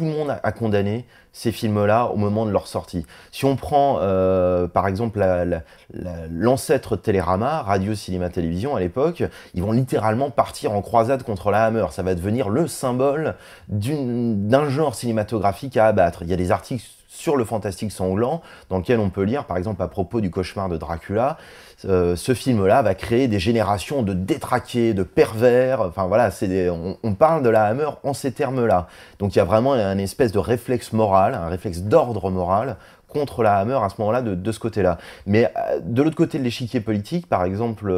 tout le monde a condamné ces films-là au moment de leur sortie. Si on prend par exemple l'ancêtre de Télérama, Radio Cinéma Télévision à l'époque, ils vont littéralement partir en croisade contre la Hammer. Ça va devenir le symbole d'un genre cinématographique à abattre. Il y a des articles sur le fantastique sanglant, dans lequel on peut lire, par exemple, à propos du cauchemar de Dracula, ce film-là va créer des générations de détraqués, de pervers, enfin voilà, on parle de la Hammer en ces termes-là. Donc il y a vraiment un espèce de réflexe moral, un réflexe d'ordre moral contre la Hammer à ce moment-là, de ce côté-là. Mais de l'autre côté de l'échiquier politique, par exemple,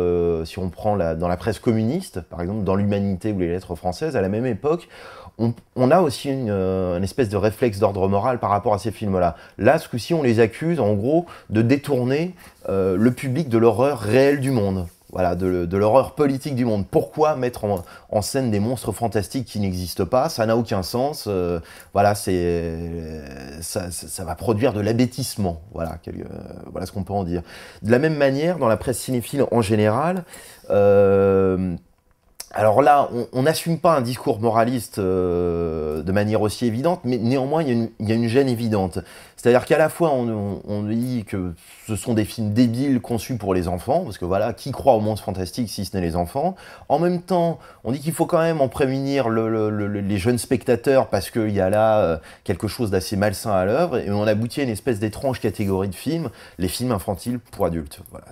si on prend dans la presse communiste, par exemple dans l'Humanité ou les Lettres françaises, à la même époque, on a aussi une espèce de réflexe d'ordre moral par rapport à ces films-là. Là, ce coup-ci, on les accuse, en gros, de détourner le public de l'horreur réelle du monde. Voilà, de l'horreur politique du monde. Pourquoi mettre en scène des monstres fantastiques qui n'existent pas? Ça n'a aucun sens. Voilà, ça va produire de l'abêtissement. Voilà, voilà ce qu'on peut en dire. De la même manière, dans la presse cinéphile en général, alors là, on n'assume pas un discours moraliste de manière aussi évidente, mais néanmoins, il y a une gêne évidente. C'est-à-dire qu'à la fois, on dit que ce sont des films débiles conçus pour les enfants, parce que voilà, qui croit aux monstres fantastiques si ce n'est les enfants? En même temps, on dit qu'il faut quand même en prémunir les jeunes spectateurs, parce qu'il y a là quelque chose d'assez malsain à l'œuvre, et on aboutit à une espèce d'étrange catégorie de films, les films infantiles pour adultes. Voilà,